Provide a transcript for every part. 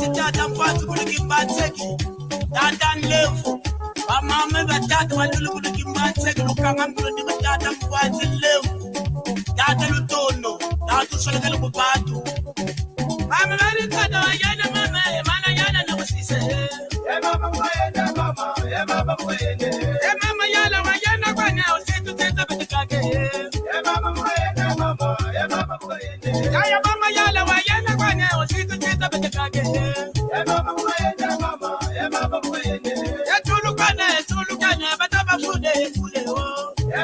tata mfatu kuliki mbatseki. Tata nlevu. Mama me batata walulu kuliki mbatseki. Lukanga mbulo ni batata mfatu nlevu. Tata lutono. Tata usolekele kubatu. Mama mali tata wayana mama. Mana yana na wasise. Mama wayana mama. Mama wayana. Mama yana wayana kwa na usitu teta betikake. Mama wayana mama. Mama wayana. Ya mama yana wayana kwa na usitu teta betikake. Mama wayana mama. Mama wayana. Ya tulukane bataba fude o.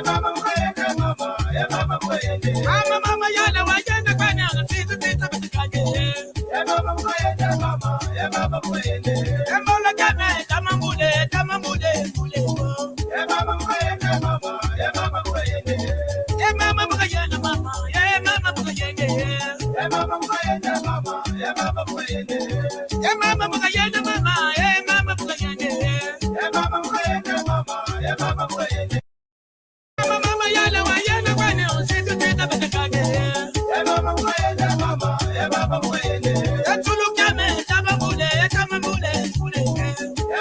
Mama wayana mama. Mama wayana. Mama yana wayana kwa na usitu teta betikake. Mama wayana mama. Mama wayana. Mama kame tamamule o. Mama wayana mama. Mama wayana. Mama wayana mama. Mama wayana. Mama wayana mama. Mama wayana. Mama wayana mama. Mama wayana. Mama wayana mama. Mama wayana. Mama yana wayana kwa na usitu teta betikake. Mama wayana mama. Mama wayana. Tulukame tamamule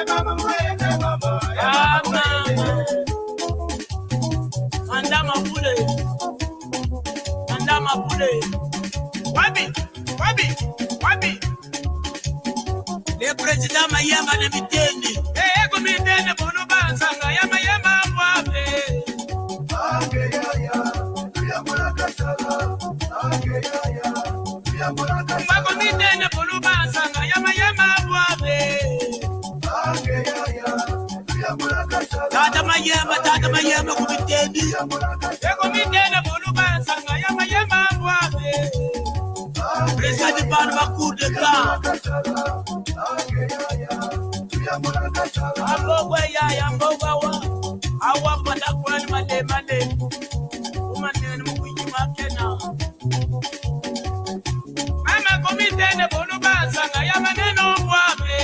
Mama wayana mama. Mama. Andama pule. Wabi. Le president Mayemba na mitende. Eko mitende bulu bansanga ya Mayemba wabe. Mbako mitende bulu bansanga ya Mayemba wabe. Tata Mayemba kumitende. Eko mitende bulu bansanga ya Mayemba wabe. President Banu Bakur de Kra. Ambogwa awa pada kwani male. Umanene mukuyima makena. Mama komitene bolu basanga ya maneno wabe.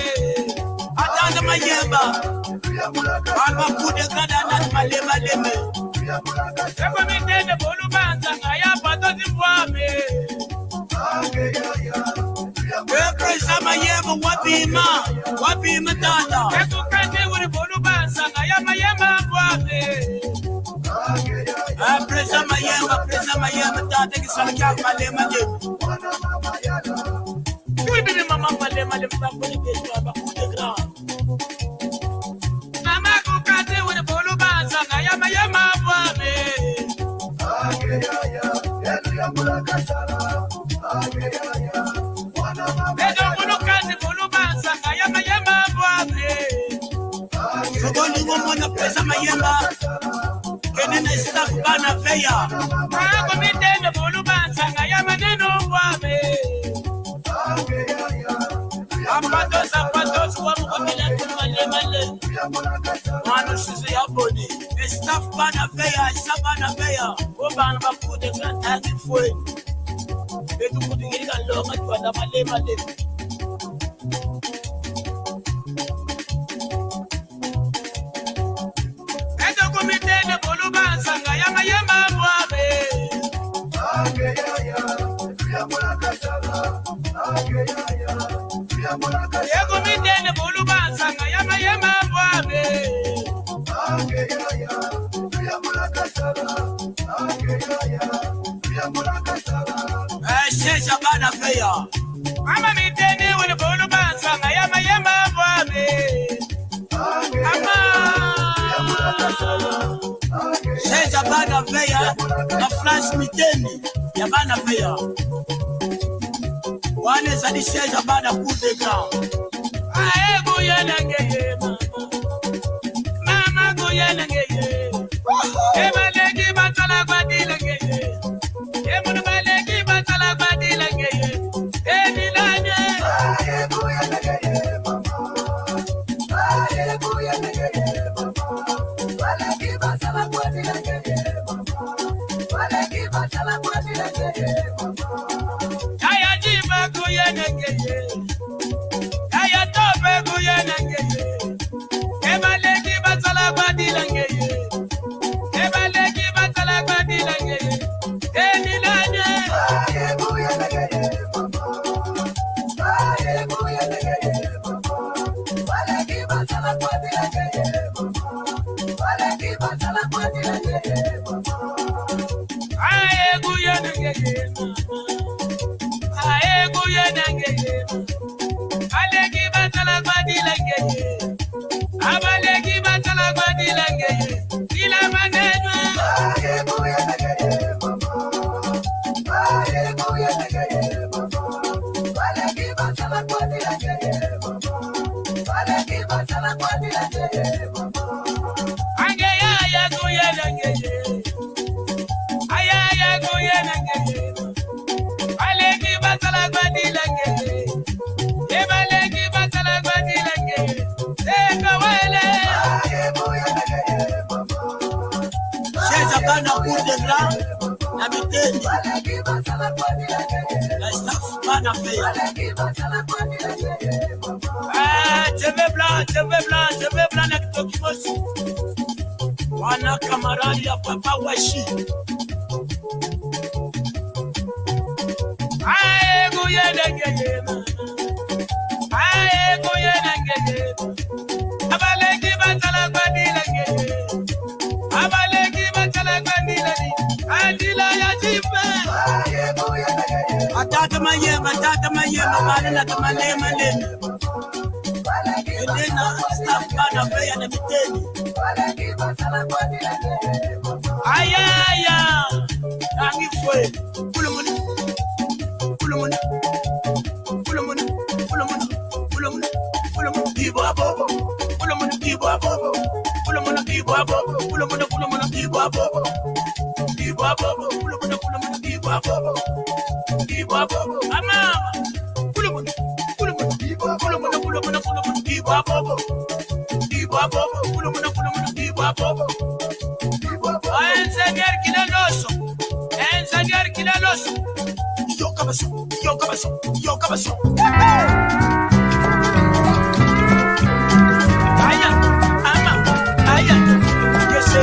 Atanda Mayemba. Banu Bakur de Kra na male. Komitene bolu basanga ya patoti wabe. President Mayemba wapima tata. Ekukate uri bolu basanga ya Mayemba wabe. President Mayemba tata kisala kya male. Bibi mama male mbakuni keswa bakudekra. Mama kukate uri bolu basanga ya Mayemba wabe. President Mayemba kenene staff bana feya. Komitene bolu basanga ya maneno wabe. Apatos wa mukabila male. Manu sisi ya boni. Staff bana feya, sabana feya. Obana bakude kantaki fwe. Etu kutingirika longa tuanda male. Komitene bolu basanga ya Mayemba wabe. Komitene bolu basanga ya Mayemba wabe. Sheja bana feya. Mama mitene wale bolu basanga ya Mayemba wabe. Sheja bana feya na flash miteni ya bana feya. Wane zadi sheja bana kudeka. Goyana ngeye mama goyana ngeye. Ebaleki batala badila ngeye. Emunu baleki batala badila ngeye. Emilanye. Goyana ngeye mama. Goyana ngeye mama. Baleki batala badila ngeye mama. Baleki batala badila ngeye mama. Aya jiba goyana ngeye. Aya tope goyana ngeye. Ebaleki batala badila ngeye. Ebaleki batala badila ngeye. Emilanye. Goyana ngeye mama. Goyana ngeye. Wana kamarali ya papa washi. Aye guye dengeye mama. Aye guye dengeye. Abaleki batala badilenge. Abaleki batala badilenge. Adila ya jipe. Aye guye dengeye. Atata maye mama na kamale male. Edena staff bana beya na miteni. Ayaya, tangi fue, kulumuni, kulumuni, kulumuni, kulumuni, kulumuni, kulumuni, kibo abobo, kulumuni, kibo abobo, kulumuni, kibo abobo, kulumuni, kulumuni, kibo abobo, kibo abobo, kulumuni, kulumuni, kibo abobo, kibo abobo, ama, kulumuni, kulumuni, kibo, kulumuni, kulumuni, kulumuni, kibo abobo, kibo abobo, kulumuni, kulumuni, kibo abobo. Enseñar Kinaloso. Yo cabezo. Aya, ama, aya. Que se.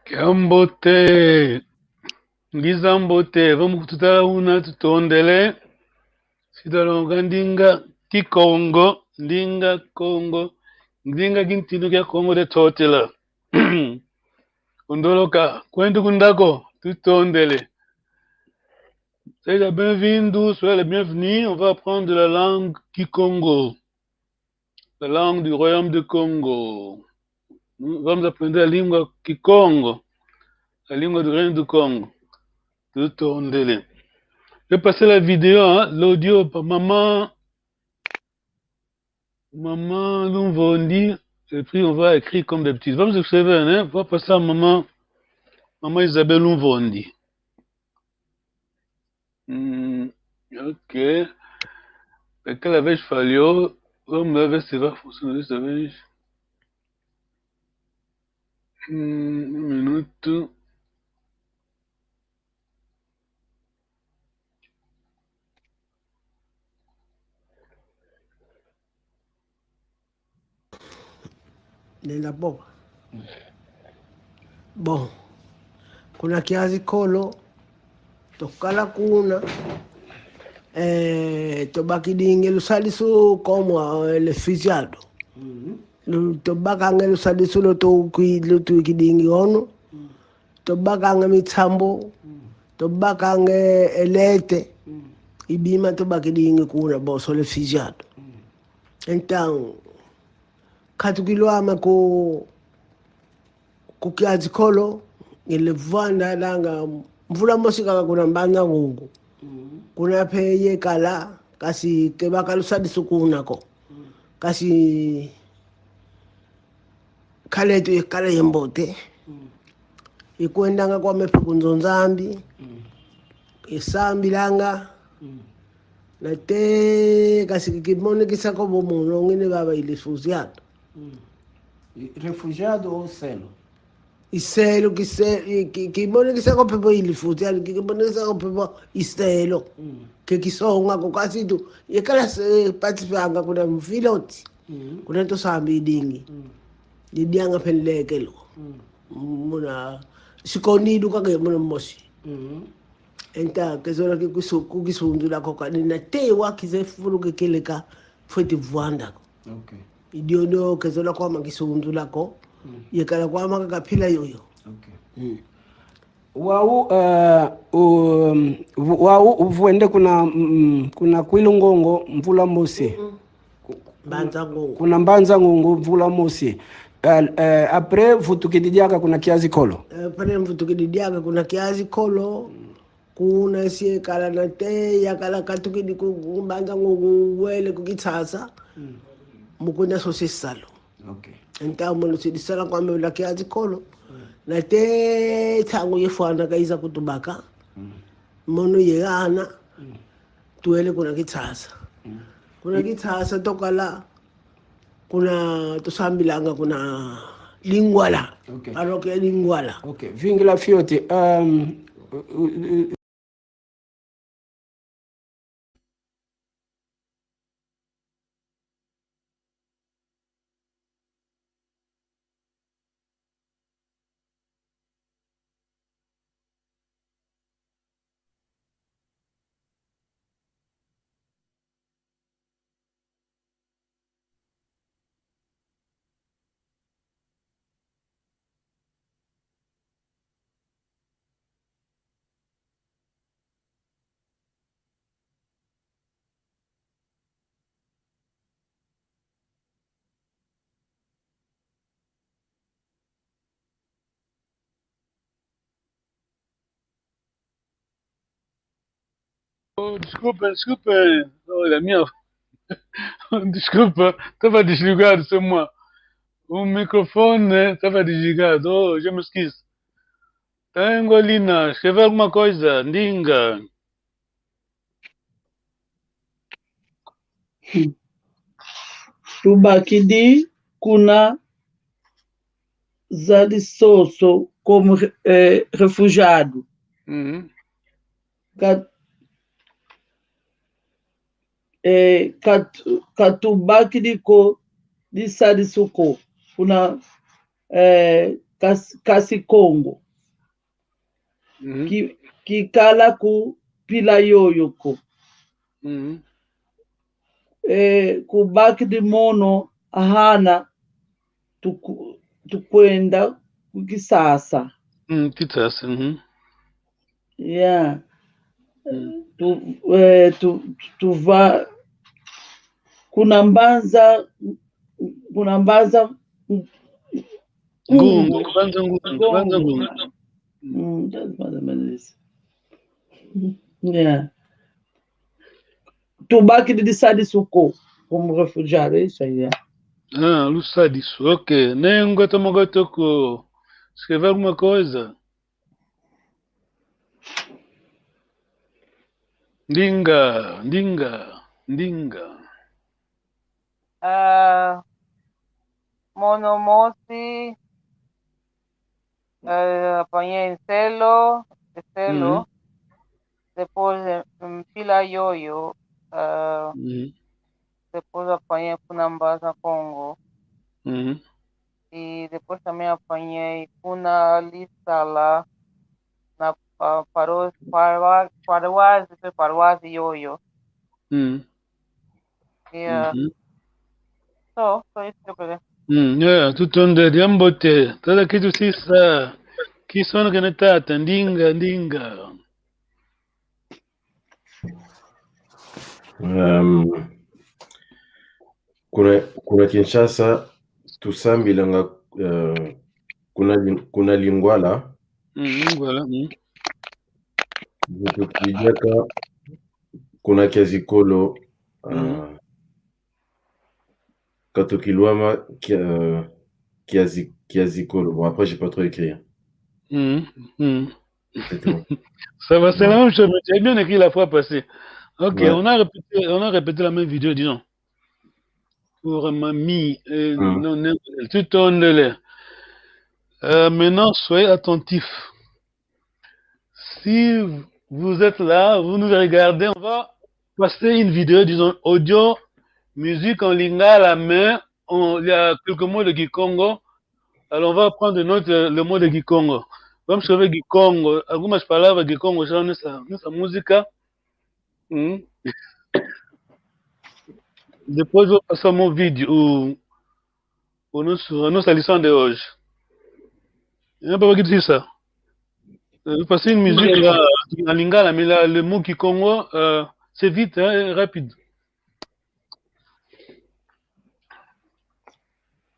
Kiambote, Ngizambote, vamos tutauna tutondele, sidalonga ndinga Kikongo, ndinga Kongo, ndinga gintindo kya Kongo de totela. Undoloka, kwendo kundako, tutondele. Soyez la bienvenue, soyez la bienvenue, on va apprendre la langue Kikongo, la langue du royaume de Congo. Nous vamos apprendre la língua Kikongo, la língua du royaume de Congo. Tutondele. Je vais passer la vidéo, hein, l'audio par maman Lumvondi, et puis on va écrire comme d'habitude. Vamos escrever, hein, on va passer à maman Isabelle Lumvondi. Ok. Aquela vez falhou, vamos ver se vai funcionar dessa vez. Un minuto. Nenda boka. Bom, kuna kiazi kolo tokala kuna tobaki dinge lusalisu como el fiziado. Tobaka lusalisu lo to kidingi ono. Tobaka mitsambo. Tobaka elete. Ibima tobaki dinge kuna boso le fiziado. Então, katukilwama ku kiazi kolo ilivanda langa mvula mosika kuna mbanga ngungu kuna peye kala kasi kebaka lusadisu kunako kasi kaletu kale yembote ikwendanga kwa mepe kunzonzambi isambi langa na te kasi kimone kisako bomuno ngine baba ilifuziado Refugiado ou selo? iselo kimone kisako pepo ilifuziado kimone kisako pepo iselo ke kisonga kokasitu yekala se patifanga kuna mfiloti kuna to sambi dingi didianga penlekelo muna sikonidu kage muna mosi enta kezola ke kugisundula kokani na te wakize fulu ke keleka foti vwanda Okay. idiono kezola kwa magisundula ko yekala kwa makapila yoyo Okay. Wau uvuende kuna kwilungongo mvula mosi. banza ngongo Kuna mbanza ngungu mvula mosi. Apre vutukididiaka kuna kiazi kolo. pale mvutukididiaka kuna kiazi kolo kuna sie kala na te yakala katukidi kumbanza ngongo wele kukitsasa mukuna sosisalo. Okay. Então mano se disala kwa mbela kiazi kolo na te tango yefana kaiza kutubaka mono yegana tuele kuna kitsasa kuna kitsasa tokala kuna tusambilanga kuna lingwala Okay. aloke lingwala Okay. Vingila fiote Oh, desculpa. Olha, minha. Desculpa, estava desligado, c'est moi. O microfone estava desligado. Oh, já me esqueci. Angolina, escreve alguma coisa. Ndinga. Tubakidi kuna Zalisoso como refugiado. Katubakidi ko de Salisuko kuna kasi Congo. Kikala ku pila yoyoko. Kubaki di mono ahana tukwenda kukisasa. Kisasa. Yeah. Tuva kuna mbanza Ngungu. That's what it is. Yeah. Tubaki de Salisuko como refugiado, é isso aí. Ah, Lusa disso. Ok. Nem Gotomogotoko. Escrever alguma coisa. Ndinga. Monomosi apanhei selo, depois fila yoyo, depois apanhei Kunambasa Congo, e depois também apanhei Kuna Lissala, na Paroise yoyo. Só isso que eu peguei. Tout on de diambote. Toda kitu sisa. Kisono kenetata. Ndinga. Kuna Kinshasa tusambilanga kuna Lingwala. Lingwala. Tukijaka kuna Kiazikolo. Katokilwama Kiazikolo. Bon, après, j'ai pas trop écrit. Ça va, c'est la même chose, mais tu as bien écrit la fois passée. Ok, ouais. on a répété la même vidéo, disons. Pour Mamie, tout tourne de l'air. Maintenant, soyez attentifs. Si vous êtes là, vous nous regardez, on va passer une vidéo, disons, audio, musique en lingala à la main. Il y a quelques mots de Kikongo. Alors, on va prendre le mot de Kikongo. Vamos escrever Kikongo. Algumas palavras de Kikongo já nessa música. Depois vou passar o meu vídeo, a nossa lição de hoje. Não é para que dizer ça. Je vais passer une musique en lingala, mais là, le mot Kikongo, c'est vite, hein, rapide.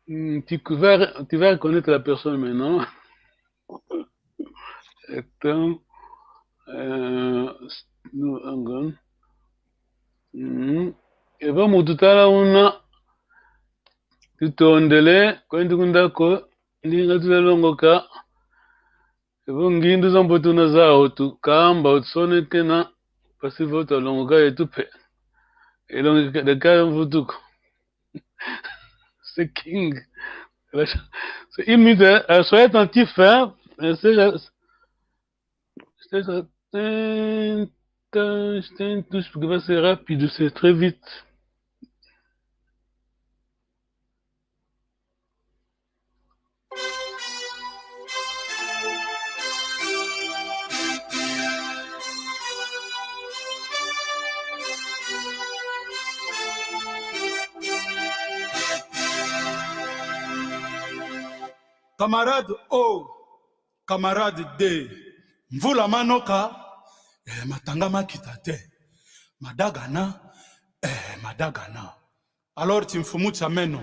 Tu vas reconnaître la personne maintenant. Então, vamos tutala una tutondele kwendi kundako ndinga tulalongoka ngindu zambotuna zao tukamba utsoneke na pasivo talongoka etupe elongoka de mvutuko c'est king. C'est immédiat. Soyez attentifs, hein. C'est touche parce que c'est rapide, c'est très vite. Camarade O, camarade D, Mvula Manoka, Matanga Makitate, Madagana, Madagana. Alors tu mfumucha meno.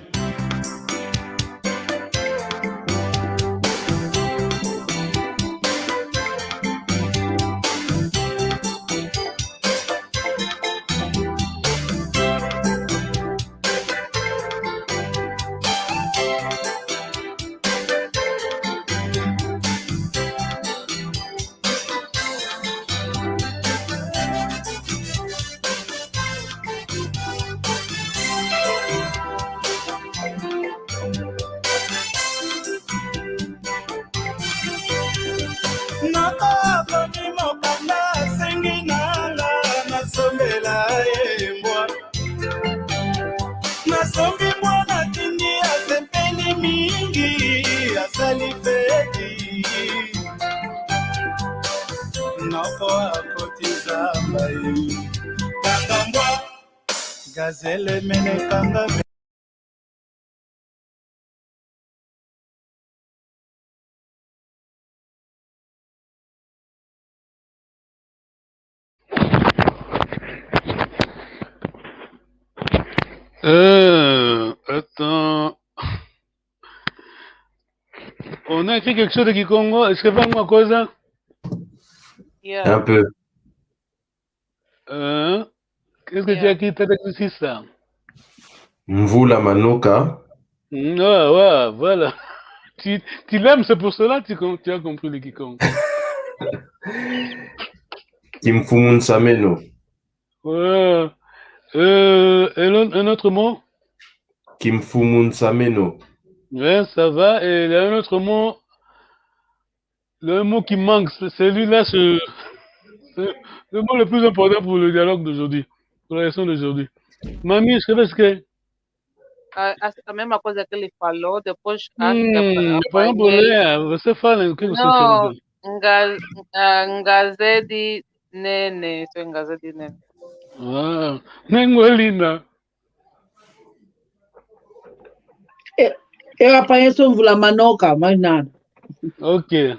Gazelle mene kanga Attends. On a écrit quelque chose de Kikongo. Est-ce que vous avez cosa? Yeah. Un peu. Qu'est-ce que tu as écrit? C'est ça. Mvula Manoka. Ouais, voilà. Tu l'aimes, c'est pour cela que tu as compris le Kikongo. Kimfumun Sameno. Ouais. Un autre mot? Kimfumun Sameno. Ouais, ça va. Et il y a un autre mot. Le mot qui manque, celui-là, c'est le mot le plus important pour le dialogue d'aujourd'hui, pour la leçon d'aujourd'hui. Mamie, escreve que A mesma coisa que ele falou, depois acho que para não poder, você fala o que você não, escreveu. Ngazedi Nene, isso é Ngazedi Nene. Ah, Nengolina. Eu apanhei só Mvula Manoka, mais nada. Ok.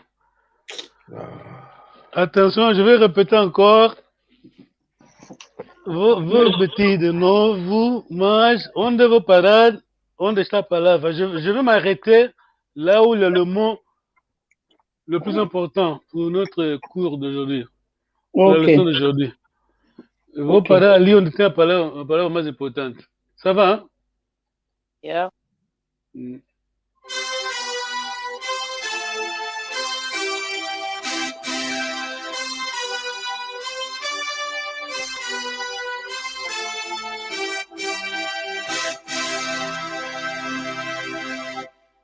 Attention, je vais répéter encore. Vou repetir de novo, mas onde vou parar, onde está a palavra? Je vais m'arrêter là où il y a le mot le plus important pour notre cours d'aujourd'hui, pour la leçon d'aujourd'hui. Je vou parar ali onde tem a palavra mais importante. Ça va, hein? Yeah.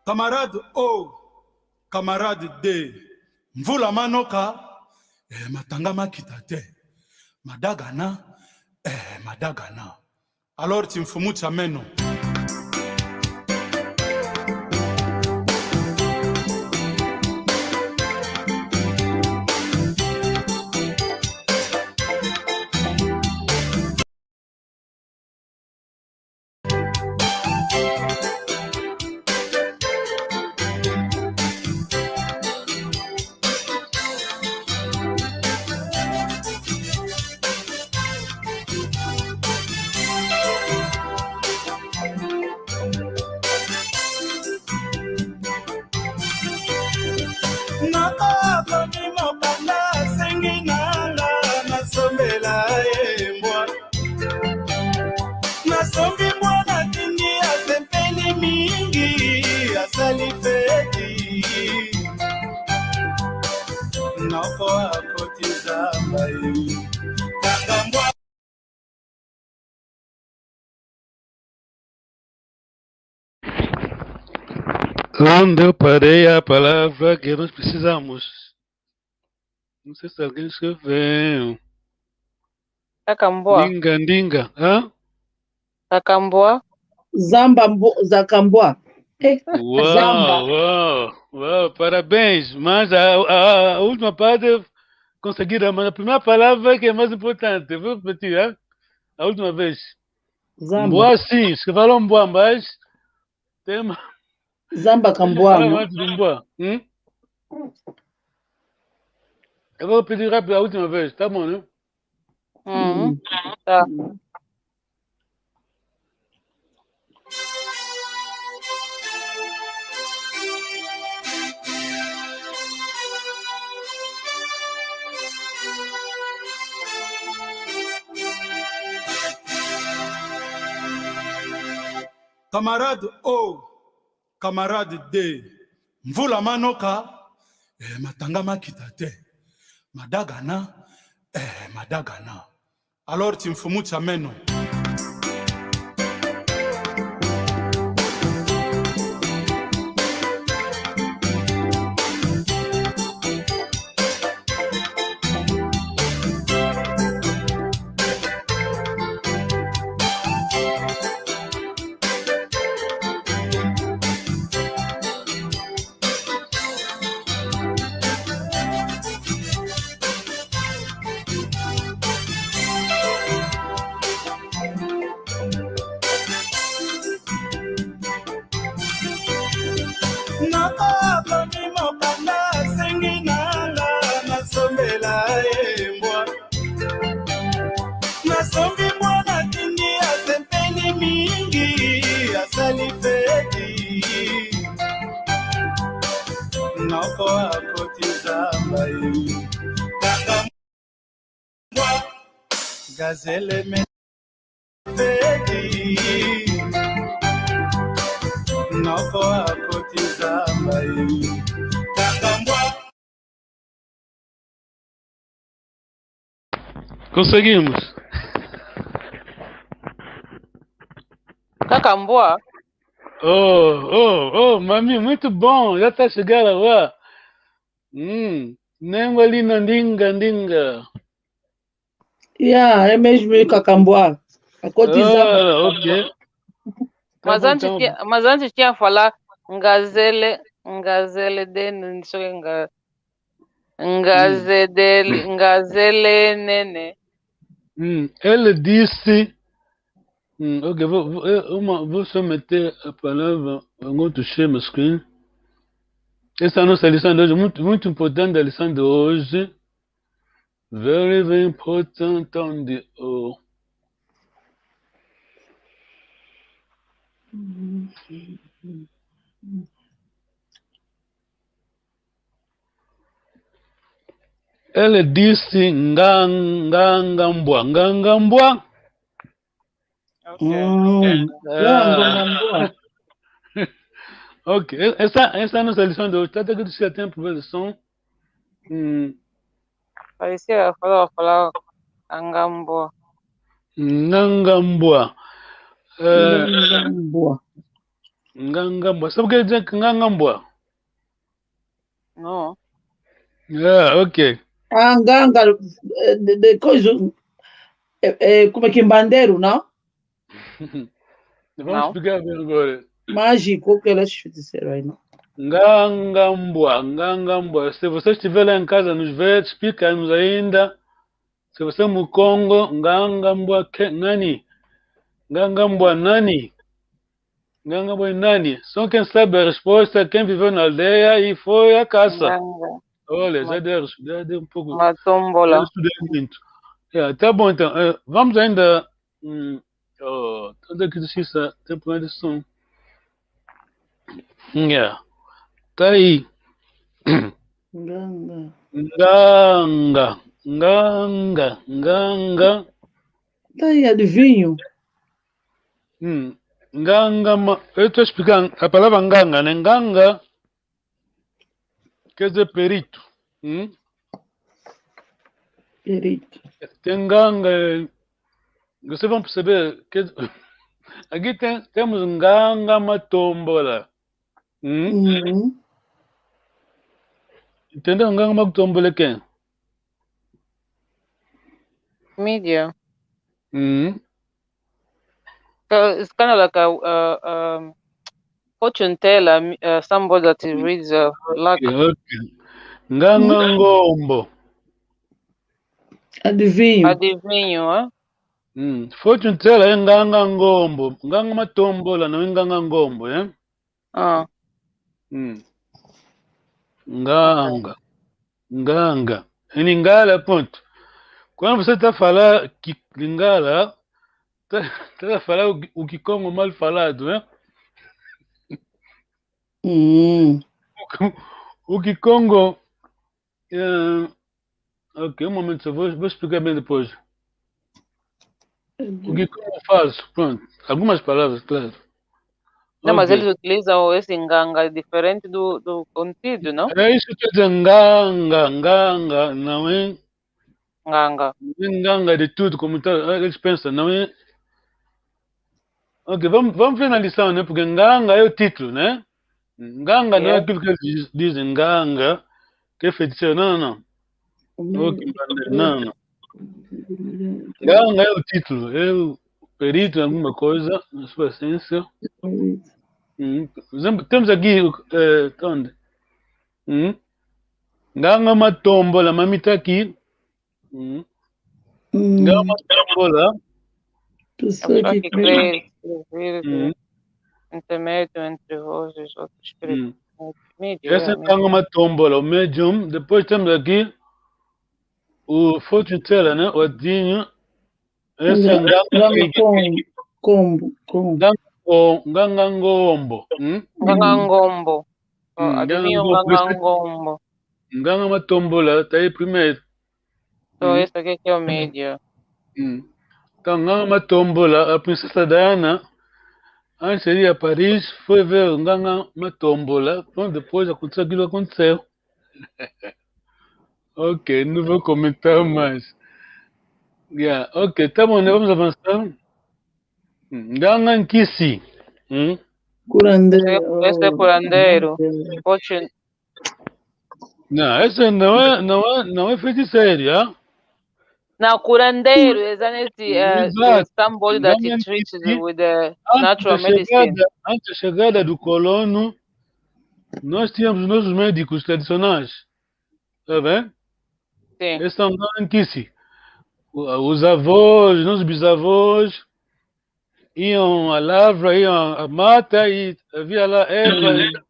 Camarade O, camarade D, Mvula Manoka, Matanga Makita te, Madagana, Madagana. Alors Timfumu Chameno. Onde eu parei a palavra que nós precisamos. Não sei se alguém escreveu. Kakamboa. Ndinga. Hã? Kakamboa. Zakamboa. Uau, parabéns. Mas a última parte conseguiram, mas a primeira palavra que é mais importante. Eu vou repetir, hein? A última vez. Mboa sim, escreveram Mboa, mas tem uma... Zamba Kamboa. Eu vou pedir rápido a última vez, tá bom, né? Tá. Camarade O, camarade D, Mvula Manoka, Matanga Makita te, Madagana, Madagana. Alors Timfumu Chameno. Gazelle me fedi noko akotiza mai Kakambwa. Conseguimos. Kakamboa. Oh, Mami, muito bom. Já está chegando lá. Nengo ali na ndinga. Yeah, é mesmo Cacamboa. A cotizada. Ah, ok. Mas antes tinha que falar Ngazele de não sei Ngazele Nene. Ele disse. Ok, vou só meter a palavra em outro schema screen. Essa é a nossa lição de hoje, muito importante a lição de hoje. Very, very important on the Ele disse ngangambwa. Ok, essa é a nossa lição de hoje. Trata que você tem para lição. Parecia falar Angambua. Ngangambwa. Sabe o que quer dizer ngangambwa? Não. Ok. Nganga, de coisa. Como é que em bandeiro, não? Vamos explicar bem agora. Mágico que elas disseram aí, não? Ngangambwa. Se você estiver lá em casa nos ver, explica-nos ainda. Se você é no Congo, ngangambwa nani? Ngangambwa nani? Ngangambwa nani? Só quem sabe a resposta, quem viveu na aldeia e foi à caça. Olha, já deu um pouco. Uma tombola. Muito. Tá bom, então. Vamos ainda. Onde é que diz isso? Tempo de som. Tá aí. Nganga. Tá aí, adivinho. Nganga, eu estou explicando. A palavra nganga, né? Nganga quer dizer perito. Perito. Tem nganga. Vocês vão perceber que aqui temos nganga matombola. Entendeu? Nganga matombola é quem? Media. It's kind of like a fortune teller, somebody that reads luck. Okay. Nganga ngombo. Adivinho, Fortune teller é nganga ngombo. Nganga matombola não é nganga ngombo, é? Nganga. Em Lingala, ponto. Quando você está a falar Lingala, está a falar o Kikongo mal falado, né? O Kikongo. Ok, um momento, só vou explicar bem depois. O Kikongo é falso, pronto. Algumas palavras, claro. Não, mas eles utilizam esse nganga diferente do conteúdo, não? É isso que eu estou dizendo, nganga, não é? Nganga de tudo, como eles pensam, não é? Ok, vamos ver na lição, né? Porque nganga é o título, né? Nganga não é aquilo que eles dizem, nganga, que é feiticeiro, não. Ok, não. Nganga é o título, é o perito em alguma coisa, na sua essência. Temos aqui, onde? Nganga matombola, mami está aqui. Nganga matombola. Pessoa que crê. Intermédio entre vozes, outros espíritos. Essa é Nganga matombola, o medium. Depois temos aqui o fortune teller, né? O adinho. Esse é Nganga Combo. Nganga ngombo. Adivinha o Nganga ngombo. Nganga matombola, está aí primeiro. Então, esse aqui que é o média. Então, Nganga matombola, a princesa Diana, antes de ir a Paris, foi ver o Nganga matombola. Pronto, depois aconteceu aquilo que aconteceu. Ok, não vou comentar mais. Ok, tá bom, né? Vamos avançar. Nganga Nkisi. Curandeiro. Esse é curandeiro. Não, essa não é feiticeiro, ah? Now, curandeiro is the Exato. somebody that he treats with the natural medicine. Antes da chegada do colono, nós tínhamos nossos médicos tradicionais, tá vendo? Sim. Eles são garantidos. Os avós, nossos bisavós, iam à lavra, iam à mata e havia lá erva,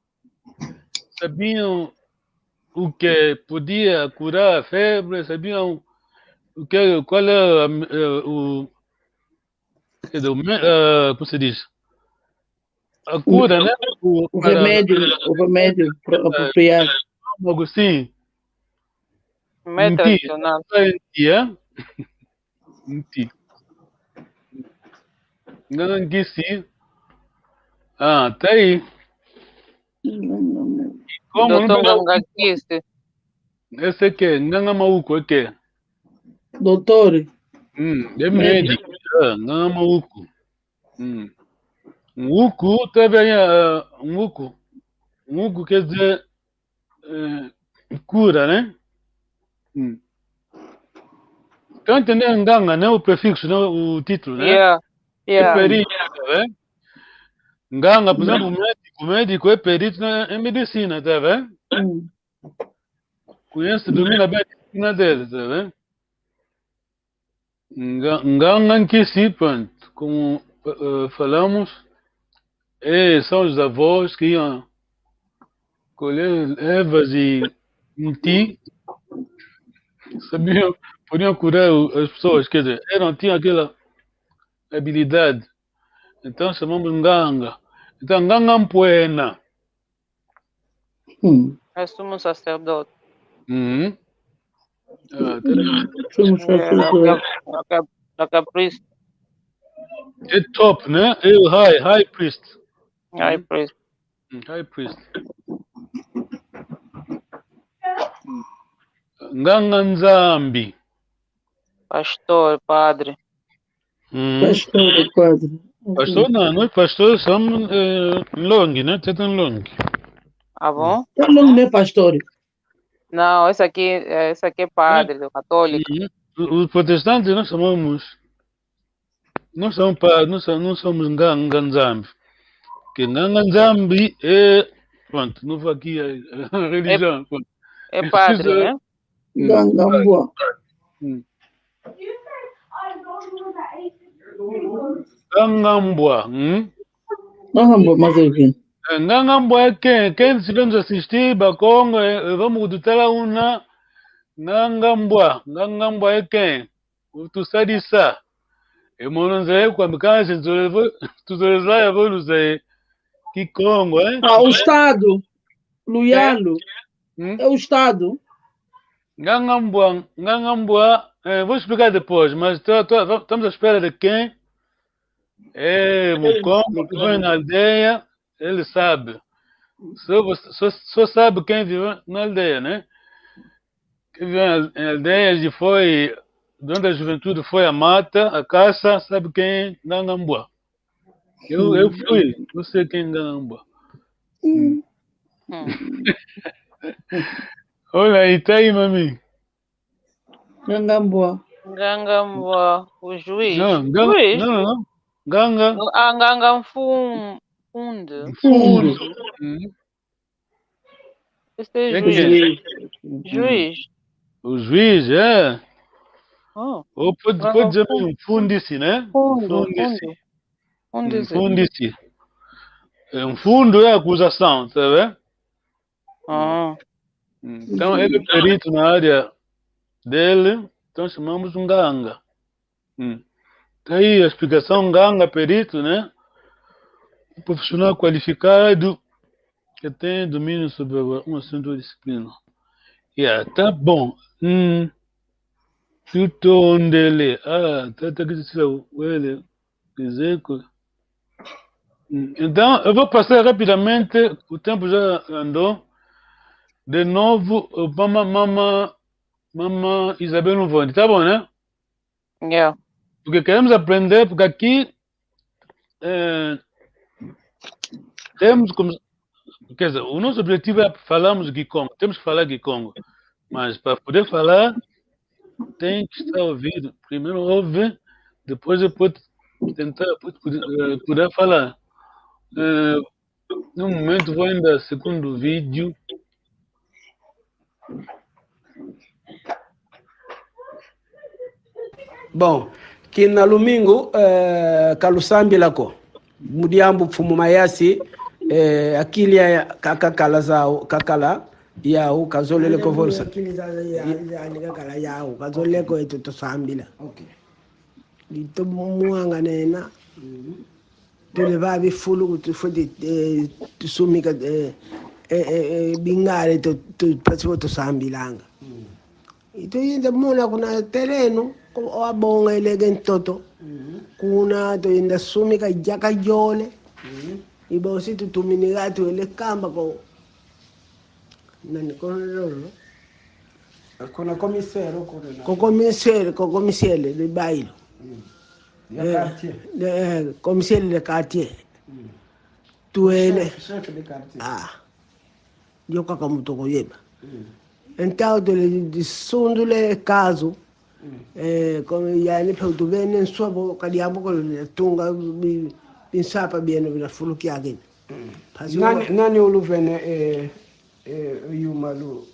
sabiam o que podia curar a febre, sabiam qual é o como se diz? A cura, né? O remédio apropriado. Algo assim. Método tradicional. Não que sim. Ah, tá aí. Como Doutor Gangakiste. Esse aqui, Nganga Mauco, aqui. Doutor. É médico, Nganga Mauco. Uco, teve aí um uco quer dizer cura, né? Tá entendendo Nganga, né? O prefixo, né? O título, né? Yeah. É perito, tá vendo? Nganga, por exemplo, o médico é perito em medicina, tá vendo? Conhece, domina bem a disciplina dele, tá vendo? Nganga que sim, pronto, como falamos, são os avós que iam colher ervas e ti, sabiam, podiam curar as pessoas, quer dizer, tinham aquela habilidade. Então chamamos Nganga. Então Nganga Mpuena. É sumo sacerdote. Like a priest. É top, né? É o high priest. High priest. High priest. Nganga Nzambi. Pastor, padre. Pastor, padre. Pastor não é pastor, somos long, né? Tetan long. Ah, bom? Tetan long não é pastor. Não, esse aqui é padre, católico. Os protestantes nós chamamos, não somos Nganga Nzambi. Porque Nganga Nzambi é, pronto, não vou aqui a religião. É padre, né? Ngangambua. Ngangambua. Ngangambua, mas é o quê? Ngangambua é quem se vamos assistir, Bakongo, vamos do Telaúna. Ngangambua é quem? O tu sabe isso? Eu moro no quando cansa, tu vai evoluir. Que Congo, hein? Ah, o Estado. Luyalo. É o Estado. Ngangambua, vou explicar depois, mas estamos à espera de quem? O Congo que vem na aldeia, ele sabe. Só sabe quem vive na aldeia, né? Quem vive na aldeia e foi, durante a juventude, foi a mata, a caça, sabe quem? Ngangambua. Eu fui, não sei quem é Ngangambua. Olha aí, tá aí, mami. Ngangambua. O juiz. Não. Nganga. Nganga fundo. Esse é juiz. Juiz. O juiz, é? Oh. Ou pode dizer um fundice, né? Fundice. Um fundo é acusação, tá vendo? Então, ele é perito na área dele, então chamamos um Nganga. Tá aí a explicação, Nganga, perito, né? Um profissional qualificado que tem domínio sobre uma assunto disciplina. Tá bom. Tudo onde ele. Tá que ele dizer que. Então, eu vou passar rapidamente, o tempo já andou. De novo, Mama Isabel Nuvone, tá bom, né? Yeah. Porque queremos aprender, porque aqui temos como Quer dizer, o nosso objetivo é falarmos Kikongo. Temos que falar Kikongo. Mas para poder falar, tem que estar ouvido. Primeiro ouve, depois eu posso tentar poder falar. No momento vou ainda segundo vídeo. Bom, que na domingo, Kalusambi lako, mudiambu fumu mayasi, akili ya kakakala zao, kakala, yao, kazolele kovorsa. kakala yao kazoleko eto tosambila. Okay. Lito muanga nena. Tule vavi fulu tufudi tusumika bingare to pasivo tosambilanga. Ito yinda muna kuna tereno wabonga ilege ntoto. Kuna to yinda sumika jaka jole. Iba si tutuminigatu ile kamba ko nani kono lolo. Kuna komisero Commissaire de bailo. Commissaire de quartier. Tuene. Chef de quartier. Io kakamuto yeba. Então de sundule caso come yani pe tu bene suo kadiamo con tunga pinsapa bene na fuluki again. Nani uluvene yuma lu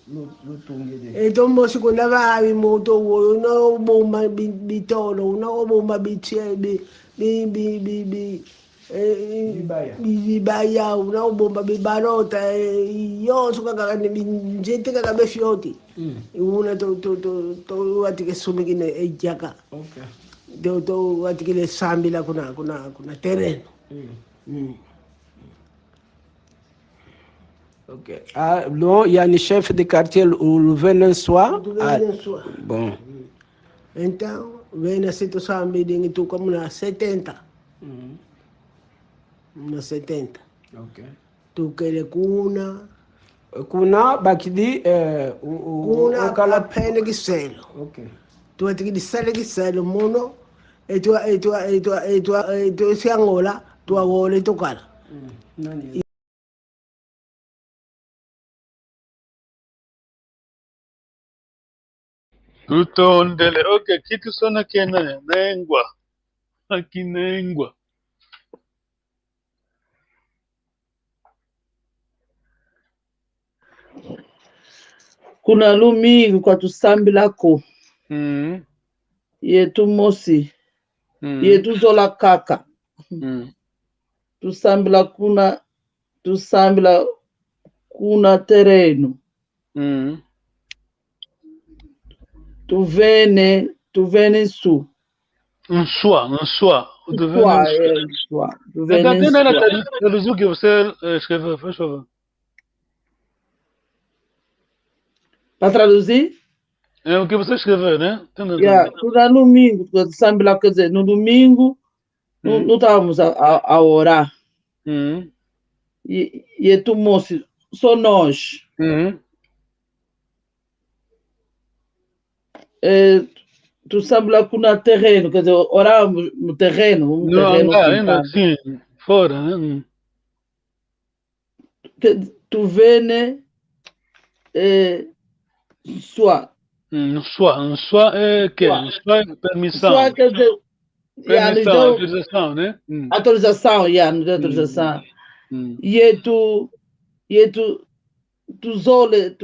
tungide. E domo si kuna vai moto no bomba bitolo no bomba biche bibaya una bomba bibarota io so kaka ni gente kaka be fioti una to ati ke sumikine e jaka. Okay. To ati ke sambila kuna terreno. Ok. Lo, yani chef de quartier, o venen soir. Bom. Então, vem a situação de tu como na 70. Na 70. Ok. Tu queres cuna. Cuna, bakidi, cuna, aquela pena que selo. Ok. Tu vai ter que ser que selo, mono. E tu se angola, tu agora e tu cara. Tutondele. Okay, kitu sana kena nengwa. Akinengwa. Kuna lumingu kwa tusambilako. Yetu mosi. Yetu zola kaka. Tusambila kuna terreno. Tu vene su. Um soir. Tu vene soir. Traduziu que você escreveu, faz favor. Para traduzir? É o que você escreveu, né? Kuna domingo, tusambila, quer dizer, no domingo, não estávamos a orar. E tu moço, só nós. Tu sabe lá que na terreno, quer dizer, orávamos no terreno. Ainda assim, fora, né? Tu vês, sua. Sua é que? Sua é permissão. Sua quer dizer, permissão, autorização, né? Autorização, não deu autorização. E tu zole,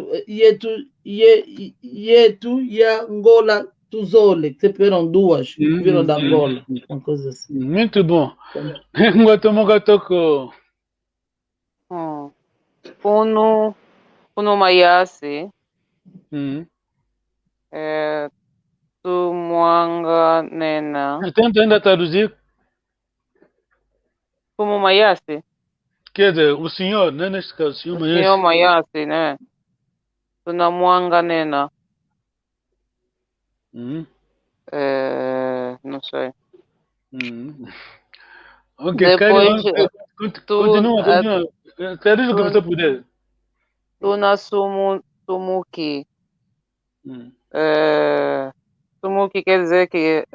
e Angola, tu zole, que viram duas, viram da Angola, uma coisa assim. Muito bom. Nguatomogatoko. Kuno mayasi. Tu mwanga nena. Tenta ainda traduzir. Como mayasi. Quer dizer, o senhor, né? Neste caso, o senhor Mayasi. Senhor Mayasi, né? Tuna mwanga nena. Não sei. Ok, depois, continua. Traduz o que você puder. Tuna sumuki. Sumuki quer dizer que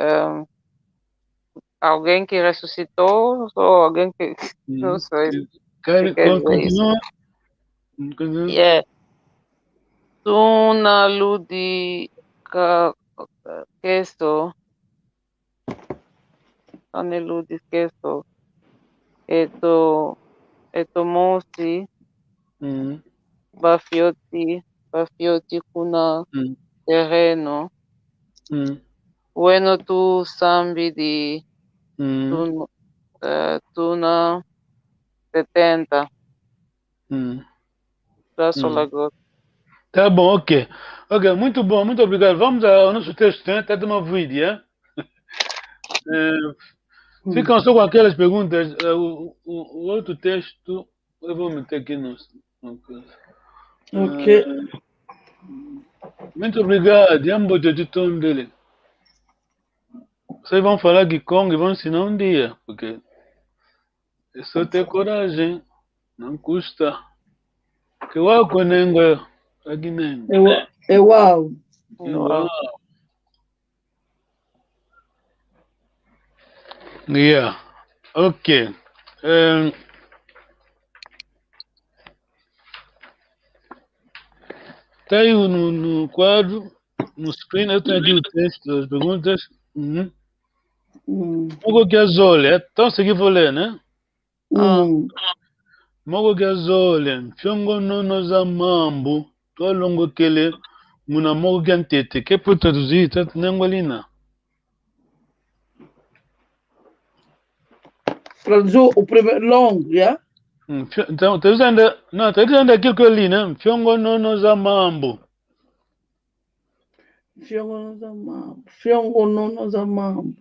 alguém que ressuscitou ou alguém que... Não sei. Continua. Yeah. Tuna ludi queso. Tane ludi queso. Eto mosi. Bafioti kuna terreno. Bueno tu sambi di tuna 70. Graças a Deus. Tá bom, ok. Ok, muito bom, muito obrigado. Vamos ao nosso texto, né? Tá de uma vídeo, ficam só com aquelas perguntas. O outro texto, eu vou meter aqui no... Ok. Muito obrigado. Ambos de tom dele. Vocês vão falar Gikong e vão ensinar um dia, porque é só ter coragem. Não custa. Que uau, Konengo. Aqui nem. É uau. Uau. Yeah. Ok. Tá aí no quadro, no screen, eu tenho aqui o texto das perguntas. Mogo Gazole, então seguir vou ler, né? Mogo Gazole, Fiongo Nono Zamambu, Tolongo Kele, Muna Mogo Gantete, que pode traduzir, tá? Nengolina. Traduziu o primeiro longo, yeah? Então, tá dizendo aquilo que eu li, né? Fiongo Nono Zamambu. Fiongo Nono Zamambu.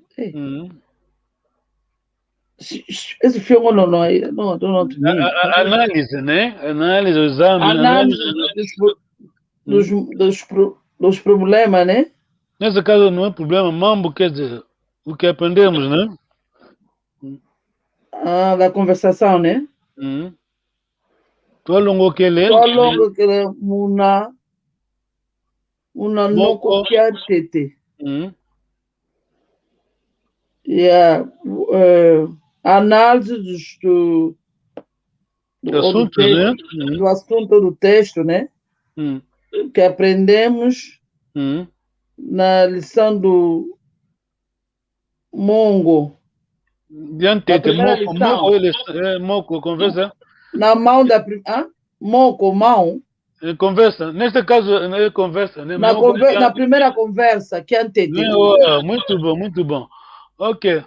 Esse Fiongo Nono aí, não te mean. Análise, né? Análise, o exame. Análise dos problemas, né? Nesse caso não é problema, mambo quer dizer o que aprendemos, né? Da conversação, né? Tô longo que ele. Tô longo que ele una noko que tete. Análise do assunto, texto, né? do assunto do texto, né? Que aprendemos na lição do Mongo. Diante de Moco, conversa. Na mão da Moco, mão. Conversa. Neste caso, é conversa. Né? Na primeira conversa, que antete. Muito bom, muito bom. Ok.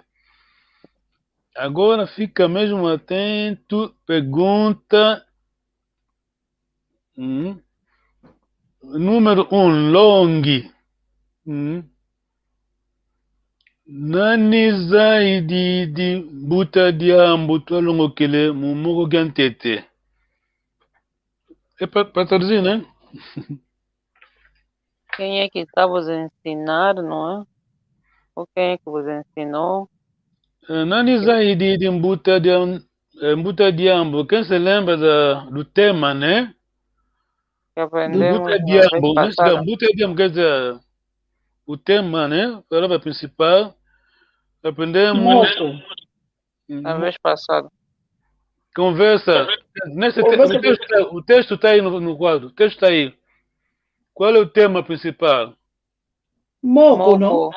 Agora fica mesmo atento. Pergunta. Número 1, Long. Nani zaidi di buta diambu tolongo kele mumogo gantete. É para traduzir, né? Quem é que está vos ensinar, não é? Ou quem é que vos ensinou? Nani zaidi di buta diambu. Quem se lembra do tema, né? Que aprendemos Buta diambu. Buta diambu quer dizer o tema, né? A palavra principal. Aprendemos. A vez passada. Conversa. O texto está aí no quadro. O texto está aí. Qual é o tema principal? Moco, não?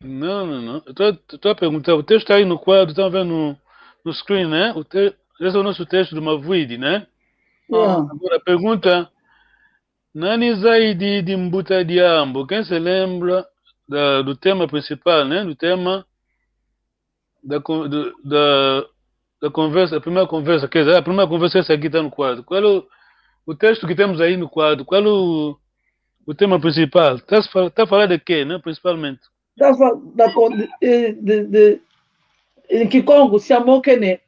Não. Estou a perguntar. O texto está aí no quadro. Estão vendo no screen, né? Esse é o nosso texto do Mavwidi, né? Agora a pergunta. Nani zaidi di mbuta diambo? Quem se lembra do tema principal, né? Do tema da conversa, a primeira conversa, quer dizer, a primeira conversa essa aqui está no quadro. Qual é o texto que temos aí no quadro? Qual é o tema principal? Está a falar de quê, né? Principalmente? Está a falar de Kikongo, se amou que né?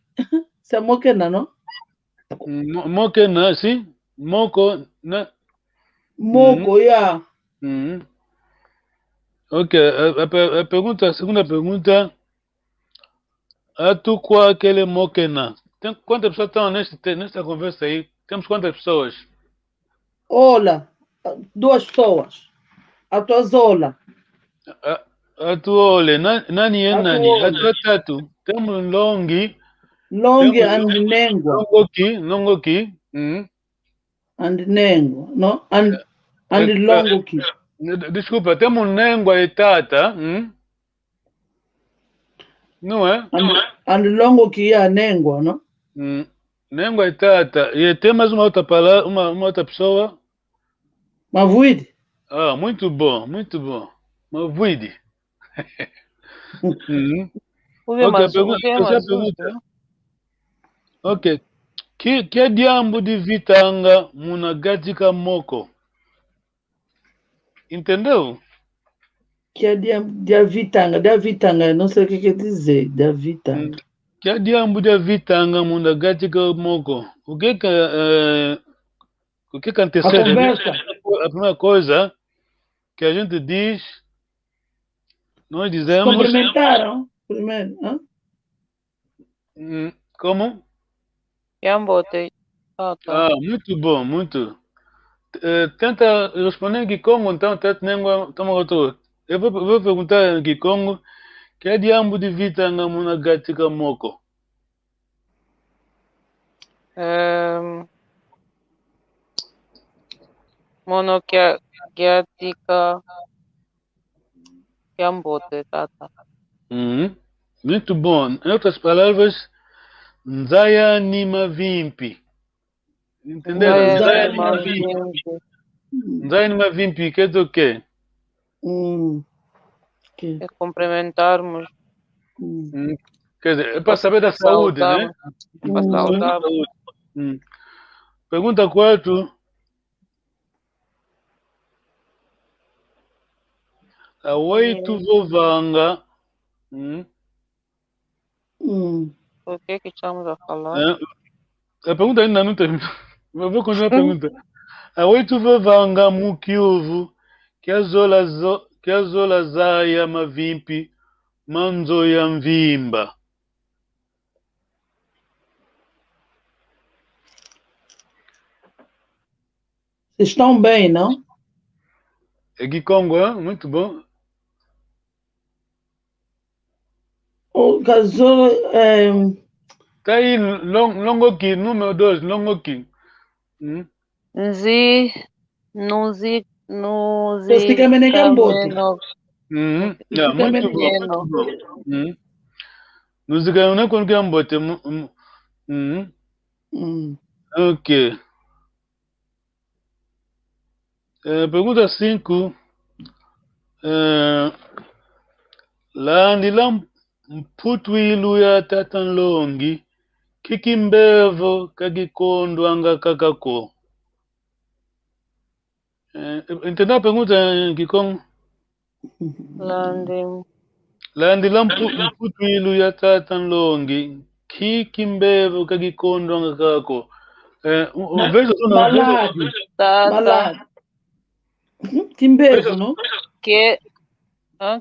Se amou que não? Mokena, sim? Moko, né? Moco, yeah. Ok, a segunda pergunta. Tu qual aquele Mokena? Quantas pessoas estão nesta conversa aí? Temos quantas pessoas? Olha, 2 pessoas. A tua zola. A tua olha, nani é nani? A tua tatu. Temos longi. Longi and Nengua. Longoki. And Nengo, no? And Longo Ki. Desculpa, temos Nengua e Tata. Não é? And Longo Ki é Nengo, no? Nengua e Tata. E tem mais uma outra palavra, uma outra pessoa? Mavuidi. Ah, muito bom, muito bom. Mavuidi. Pergunta. Ok. Que diabo de vitanga munagatika moko? Entendeu? Que é de vitanga, não sei o que quer dizer, da vitanga. Que diabo de vitanga munagatika moko? O que antecede? A conversa. A primeira coisa que a gente diz, nós dizemos... Cumprimentaram primeiro, hein? Como? Yambote. Ah, muito bom, muito. Tenta responder em Kikongo, então, eu vou perguntar em Kikongo, que diabo de vitanga munagatika moko? Monokiatika Yambote, tata. Muito bom. Em outras palavras, Nzaya Nima Vimpi. Entenderam? Nzaya Nima Vimpi. Nzaya Nima Vimpi, que é do quê? É cumprimentarmos. Quer dizer, é para saber da saúde, né? Para saudar. Pergunta 4. A 8 vovanga. O que estamos a falar? A pergunta ainda não terminou. Eu vou continuar a pergunta. A 8 vovanga mukiuvu, que a zola zaya mavimpi, manzo yamvimba. Vocês estão bem, não? É Kikongo, hein? Muito bom. O casou... Tá aí, Longoki, número 2, Longoki. Nzi Praticamente Gambote. Muito bom. Nuzigameneko com Gambote. Ok. Pergunta 5. Landila mputwilu ya tatanlongi kikimbevo kagikondo anga kakako. Entendeu a pergunta, Kikongo? Landila mputwilu ya tatanlongi kikimbevo kagikondo anga kakako. Malade. Kimbevo, não?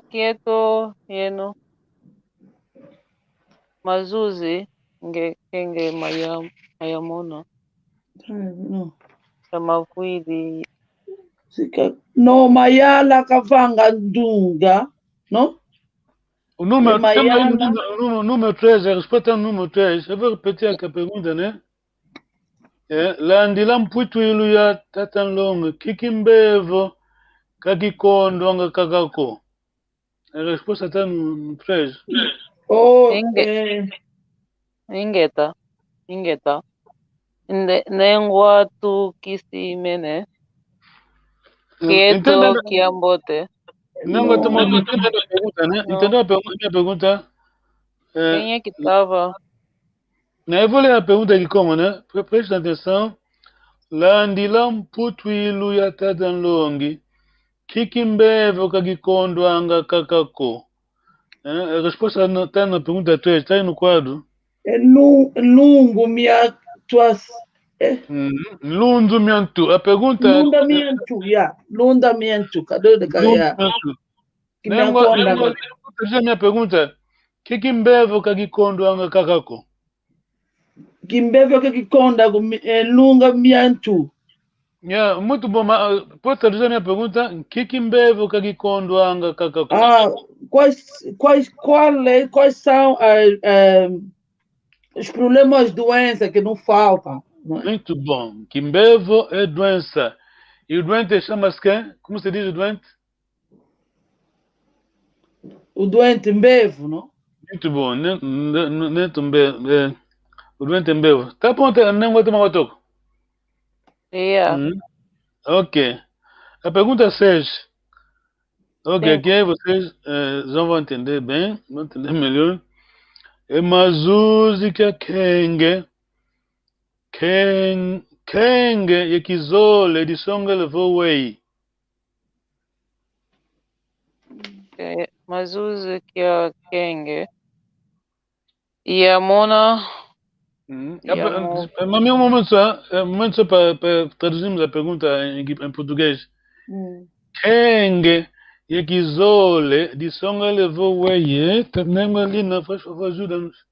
Quieto, yeno. Mazuzi, ngenge mayamono. Não. Mavuidi. No, Mayala Kavanga Dunga, não? O número 3, a resposta é o número 3. Eu vou repetir a pergunta, né? Landila mputwilu ya tatanlonga kikimbevo kakikondo anga kakako. A resposta está no 3. Ingeta. Nengua tu kisimene. Quieto kiambote. Não, entendeu a pergunta, né? Entendeu a minha pergunta? Quem é que estava? Eu vou ler a pergunta aqui como, né? Presta atenção. Landilam putwilu ya tatanlongi kikimbevo kakikondo anga kakako. A resposta está na pergunta 3, está aí no quadro. Lungo minha tuas. Lundu miantu. A pergunta. Lunda miantu. Cadê o cara? Que me acorda. Minha pergunta. Kikimbevo kakikondo anga kakako. Kimbevo kakikonda lunga miantu. Muito bom. Pode traduzir minha pergunta? Kikimbevo kakikondo anga kakako. Quais são os problemas, doenças que não faltam? não é? Muito bom. Kimbevo é doença. E o doente chama-se quem? Como se diz o doente? O doente mbevo, não? Muito bom. O doente mbevo. Tá bom, nem vou tomar o toco. Yeah. Ok. A pergunta 6. Ok, Cinco. aqui vocês já vão entender bem, vão entender melhor. É Mazuzi que é Kenge. Kenge Yekizole de Songa levou Wei. Okay. Mazuzi kia Kenge. Yamona. Yamo. Mas um momento só para traduzirmos a pergunta em português. Kenge Yekizole de Songa levou Wei. Terminamos ali, não, faz favor, ajuda-nos.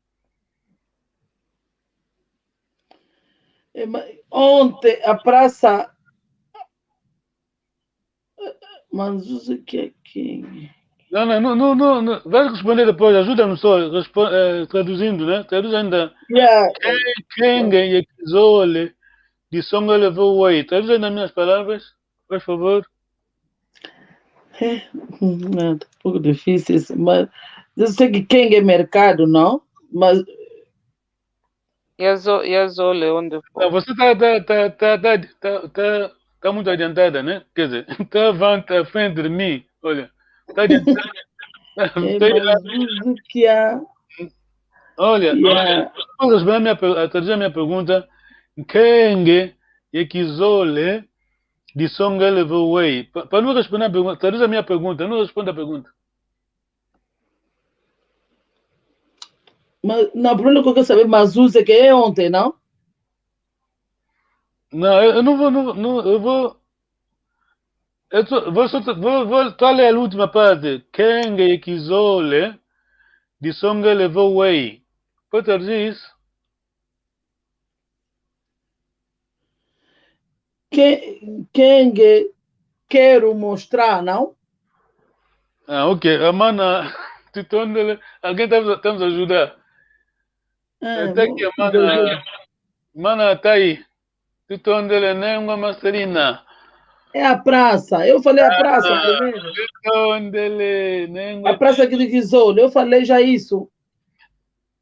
Ontem a praça Mazuzi que é quem? Não. Vai responder depois, ajuda-nos só, traduzindo, né? Traduz ainda. Yeah. Kenge Yekizole de Songa levou Wei. Traduz ainda minhas palavras, por favor. É um pouco difícil isso, mas eu sei que quem é mercado, não? Mas Yazole, onde Não, for. você tá muito adiantada, né? Quer dizer, tá à frente de mim. Olha, tá adiantada. é Mazuzi que é. Olha, Yeah. vou traduzir a minha pergunta. Kenge Yekizole de Songa levou Wei. Para não responder a pergunta, traduz a minha pergunta, não responda a pergunta. Mas na primeira coisa que eu quero saber, Mazuzi que é ontem, não? Não, eu não vou, não, eu vou. Vou ler a última parte. Kenge Yekizole de Songa levou Wei. Pode traduzir isso? Quem quero mostrar, não? Ah, ok. A mana, alguém está nos ajudar. Até que a mana está aí. Tutondele, nem uma masterina. É a praça. Eu falei a praça primeiro. Tutondele, nem A praça aqui de Guizolo. Eu falei já isso.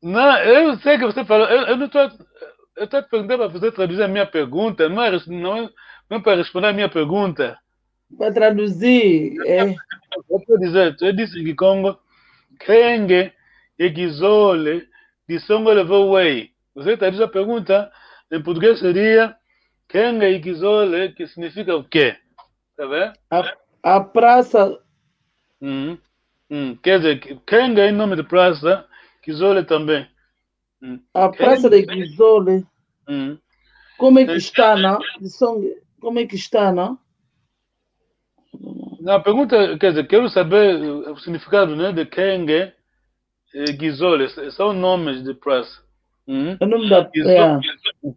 Não, eu sei que você falou. Eu não estou. Eu estou te perguntando para você traduzir a minha pergunta. Não é para responder a minha pergunta. Para traduzir. É. Eu estou dizendo, eu disse que Congo, Kenge, Egizole, de Songo levou Wei. Você traduz a pergunta, em português seria Kenge Egizole, que significa o quê? Tá vendo? A praça. Quer dizer, Kenge é nome de praça, Gizole também. A praça de Guizole. Como é que está, não? Como é que está, não? Na pergunta, quer dizer, quero saber o significado, né, de Kenge e Gizole. São nomes de praça. O nome da.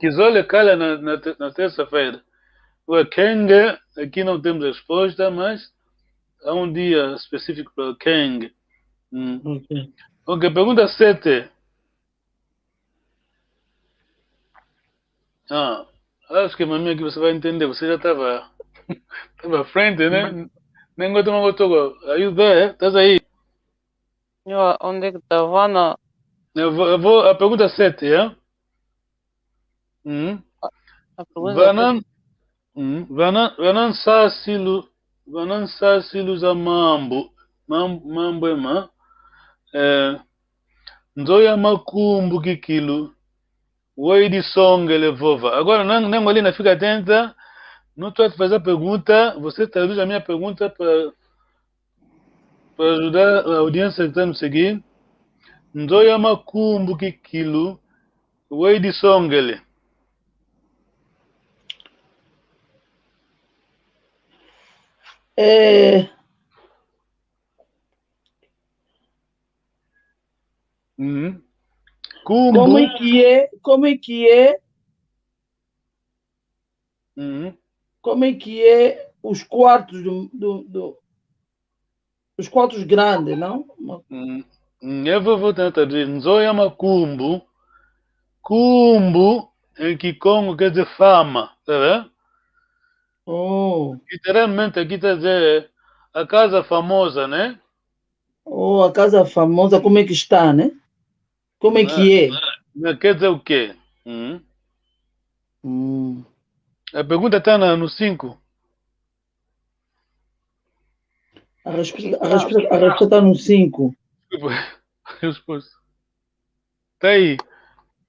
Gizole cala na terça-feira. O Kenge, aqui não temos resposta, mas há um dia específico para o Kenge. Ok, pergunta 7. Acho que, mamãe, que você vai entender. Você já estava à frente, né? Nem gosto de togo. Are you there? Estás aí? Onde é que está? Vana? Eu vou a pergunta 7, é? A pergunta Vanan Sasilu za mambo ema. Nzoya makumbu kikilu. Oi de songa levova. Agora, não ali, fica atenta. Não estou a fazer a pergunta. Você traduz a minha pergunta para ajudar a audiência que está nos seguindo. Nzoya makumbu kikilu. Oi de songele. Kumbu. Como é que é? Como é que é os quartos os quartos grandes, não? Eu vou tentar dizer. Nzoya makumbu. Kumbu em Kikongo quer dizer fama, tá vendo? Oh, Literalmente aqui está a dizer a casa famosa, né? oh, a casa famosa, como é que está, né? Como é que é? Quer dizer o quê? A pergunta está no 5. A resposta está no 5. Resposta. Tá aí.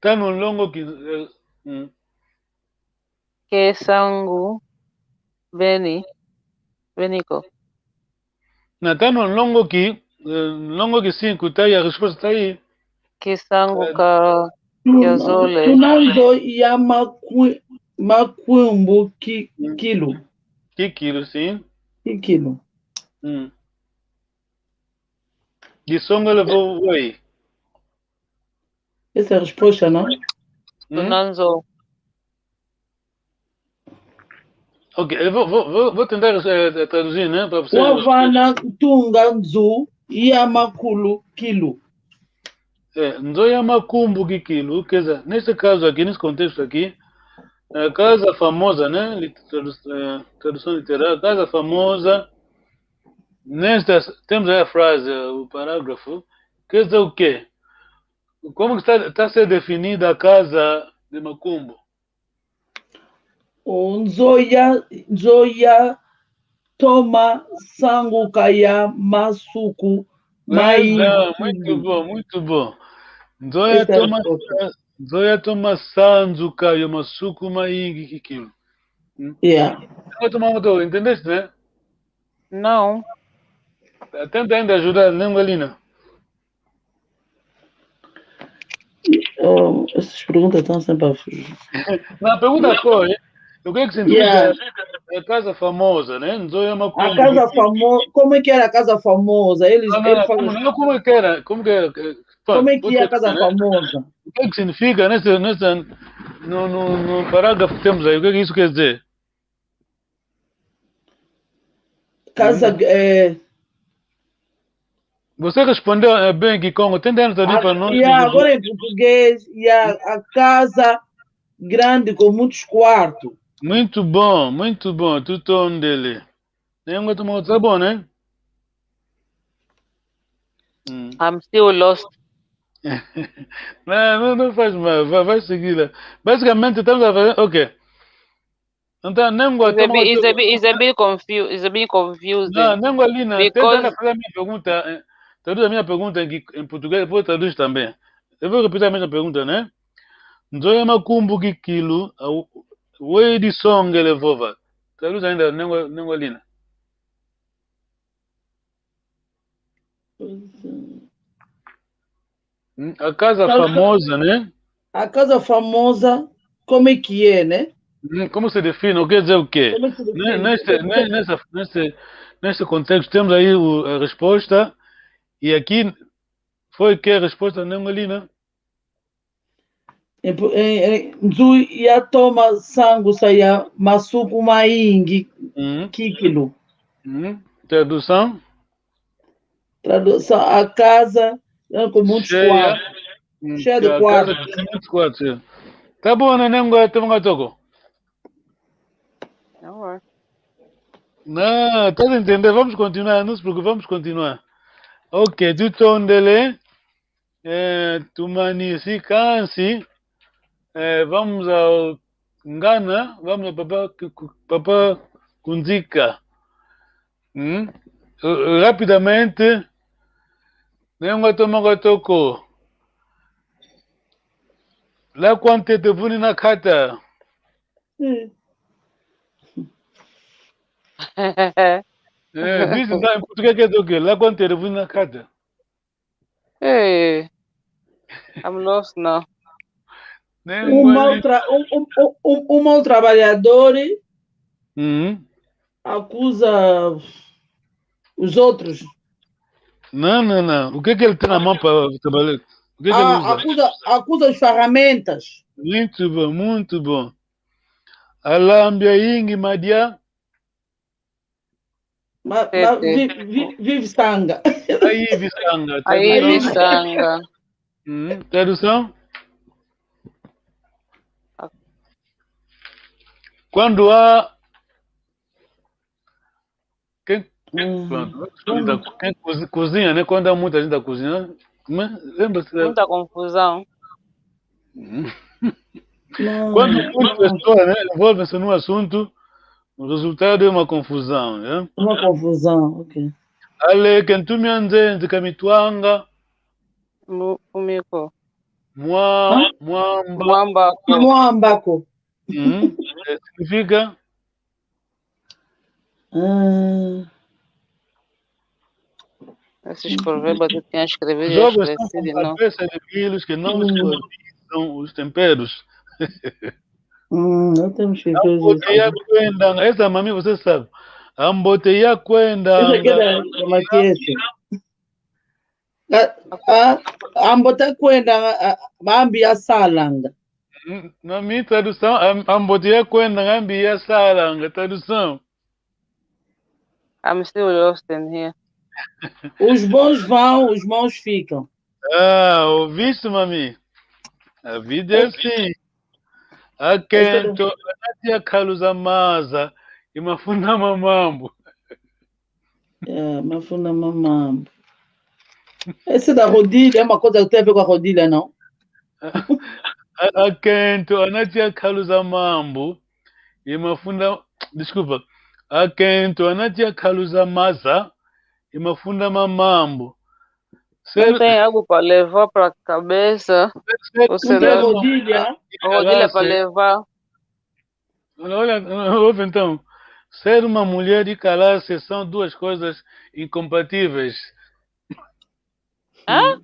Tá no longo que. Kesangu Benico. Não, tá no longo que. Longo que 5, tá aí. A resposta tá aí. Kesangu Yazole. Tunanzo ya makwumbu kilo. Que quilo, sim? Que kilo? De songo levou aí. Essa é a resposta, não? Tunanzo. Ok, eu vou tentar traduzir, né? Para você. Wavana tunganzu ya makulu kilo. Nzoia macumbo que quilo, quer dizer, nesse caso aqui, nesse contexto aqui, a casa famosa, né? Tradução literal, casa famosa. Temos aí a frase, o parágrafo. Quer dizer o quê? Como está a ser definida a casa de Macumbo? Nzoia toma sangu kaya masuku mai. Muito bom, muito bom. Nzoia toma sanzuka yomasuku maingi kikilo. Yeah. Entendeste, né? Não. Tenta ainda ajudar, né, Galina? Essas perguntas estão sempre a fugir. Na pergunta foi, o que significa a casa famosa, né? A casa famosa, como é que era a casa famosa? Não, como é que era? Como é que é a casa famosa? O que significa no parágrafo que temos aí? O que isso quer dizer? Casa. Você respondeu bem, Kikongo. Tenta traduzir para nós. Agora em português, a casa grande com muitos quartos. Muito bom, muito bom. Tudo on dele. Tá bom, né? I'm still lost. Não faz mal. Vai seguir lá. Basicamente, estamos a fazer. Ok. Então, It's a bit confused. It's a bit confusing. Não, Galina, tenta fazer a minha pergunta. Traduz a minha pergunta em português, depois traduz também. Eu vou repetir a mesma pergunta, né? Nzoia makumbu kikilo, wei de song elevova. Traduz ainda, não, Galina. A casa famosa, né? A casa famosa, como é que é, né? Como se define? Quer dizer o quê? Nesse contexto, temos aí a resposta. E aqui foi que a resposta, não, Galina? Nzuia toma sangu saya masuku maingi kikilo. Tradução? Tradução, a casa com muitos quartos. Cheia de quartos. Muitos quartos. Tá bom, né, Nengo? Tamo toco. Não, tá entendendo? Vamos continuar, não se preocupe, vamos continuar. Ok, tu tondele, tumani si kansi, vamos ao Ngana, vamos ao Papa Kunzika. Rapidamente, Nengo tomago toko. Lá quanto te vuni na kata. Diz em português que é o quê? Lá quanto te vuni na kata. Hey, I'm lost now. Mau trabalhador acusa os outros. Não. O que ele tem na mão para trabalhar? O que ele usa? Acusa as ferramentas. Muito bom. Alambia ingi madia. Vive sanga. Aí vive sanga. Aí vive sanga. Tradução? Quando há quem cozinha, né? Quando há muita gente a cozinhar, lembra-se? Muita confusão. Quando muitas pessoas, né, envolvem-se num assunto, o resultado é uma confusão, né? Uma confusão, ok. Ale kentumyanze nzikamitwanga Fumiko. mwambako. Mwambako. Significa Esses provérbios que tinha escrevido e jovens esqueci são de como novo. cabeças de quilos que não suavizam os temperos. Não temos que ver isso. Amboteia kwenda, essa mami você sabe. Amboteia kwenda. Isso aqui é da Matiete. Amboteia kwenda mambi ya salanga. Na minha tradução, amboteia kwenda ngambi ya salanga, tradução. I'm still lost in here. Os bons vão, os maus ficam. Ouviste, mami? A vida é assim. Akento, anatia kaluza maza, imafunda mamambo. Mafunda mamambo. Esse da rodilha é uma coisa que tem a ver com a rodilha, não? Akento, anatia kaluza mambo, imafunda... Desculpa. Akento, anatia kaluza maza, imafunda mamambo. Não tem algo para levar para a cabeça? Você não rodilha? Rodilha para levar. Olha, então. Ser uma mulher e calar-se são duas coisas incompatíveis. Hã?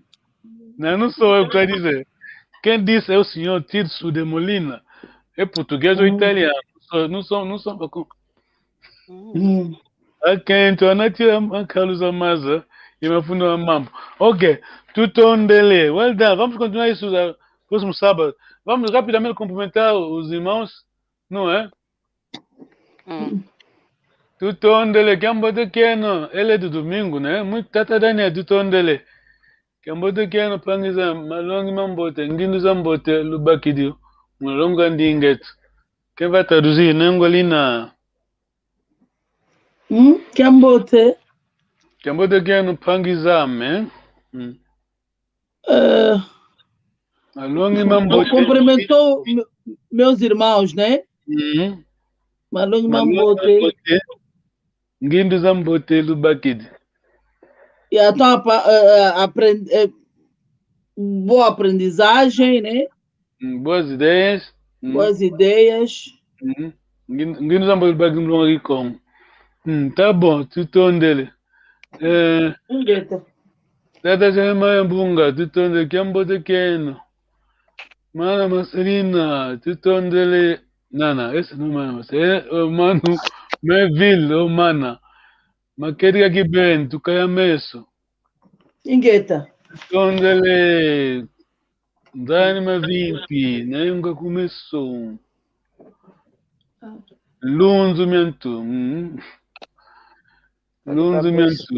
Não sou eu que estou a dizer. Quem disse é o senhor Tirso de Molina. É português ou italiano. Não sou. Akento, anatia kaluza maza. Ok, Tutondele, well done. Vamos continuar isso no próximo sábado. Vamos rapidamente cumprimentar os irmãos, não é? Tutondele, que é um pequeno, ele é do domingo, né? Muito tatadane, Tutondele. Que é um pequeno, pangiza, malongi mambote, ngindu zambote, lubakidio, malonga ndinget. Quem vai traduzir, Nengolina? Que ambote? Cambote que no pangizame, cumprimentou meus irmãos, né? Malongi mambote. Ngindu zambote lubakid. E então boa aprendizagem, né? Boas ideias. Boas ideias. Ngindu zambote lubakid mlongi com. Tá bom, Tutondele. Dada Jema Mbunga, Tutondele Kiambote Keno. Mana Maserina, Tutondele. Nana, esse não é Mana Maserina. Manu, Meville, Mana. Makeria Giben, Tukayameso. Ingeta. Tutondele. Dani Mavimpi, Nenga começou. Lunzo Miantu. Lunzimento,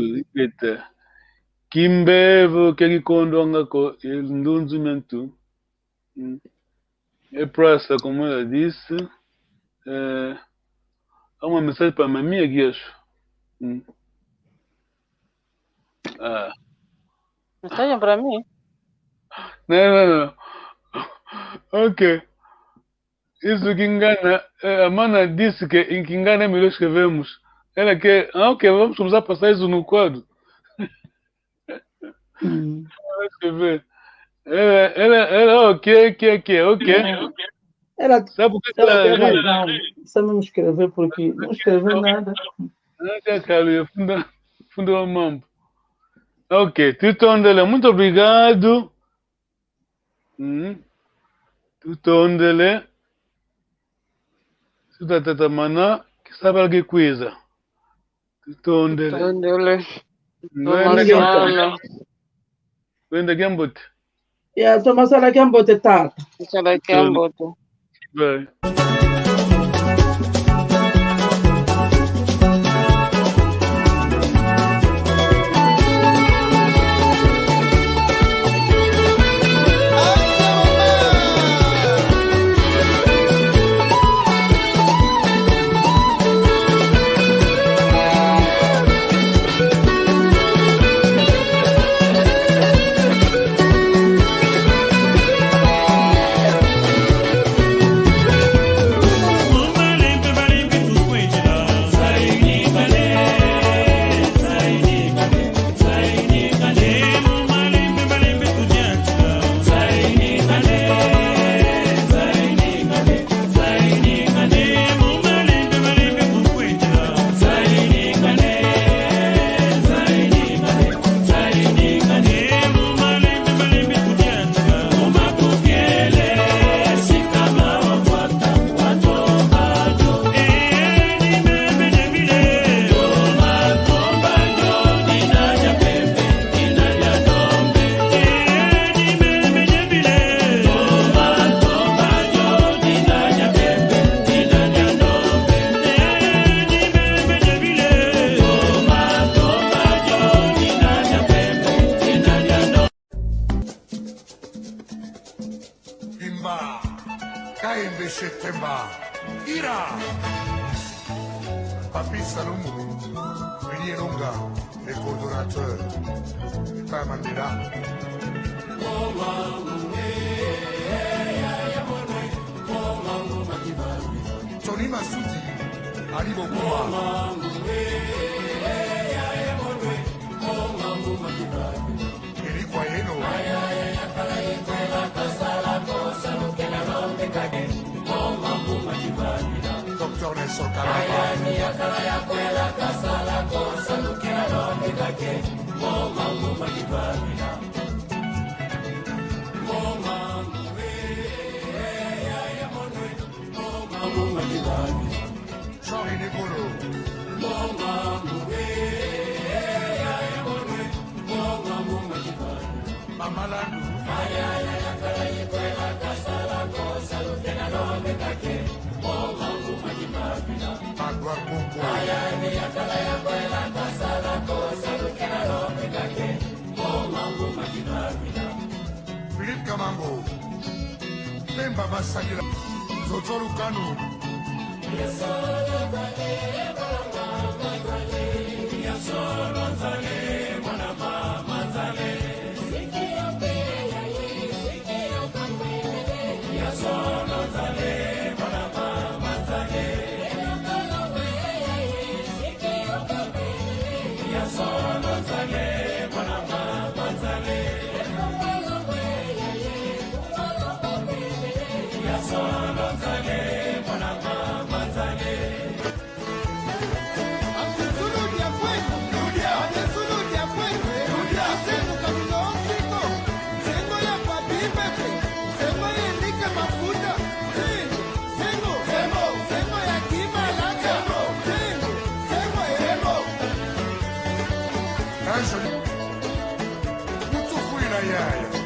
Kimbevo, que condonga com Lunzimento. É praça, como ela disse. Há uma mensagem para a minha guia. Mensagem para mim? Não. Ok. Isso que engana. A mana disse que em que engana é melhor escrevemos. Ela quer. Ok, vamos começar a passar isso no quadro. Ela escrever. Ela, ok. Ela sabe por que ela ela tem razão. Sabe não escrever porque não escreveu nada. Fundou a mambo. Ok, Tutondele, muito obrigado. Tutondele. Tata Mana, que sabe alguém coisa. Tutondele. Wenda Gambut. Yeah, Thomas ala Gambote tata. Sala Gambote. Bye. Papi Salomou, Willy Longa, les coordonnateurs, et pas Mandela. Tony Massoudi, Ali Bokuma. Eric Wayeno. Dr. Nelson Kalaba. Charlie Nicolo. Mamalandu. Agua Congo. Philippe Kamango. Pemba Masangila. Zozo Lucano. Muito fui na Yaya.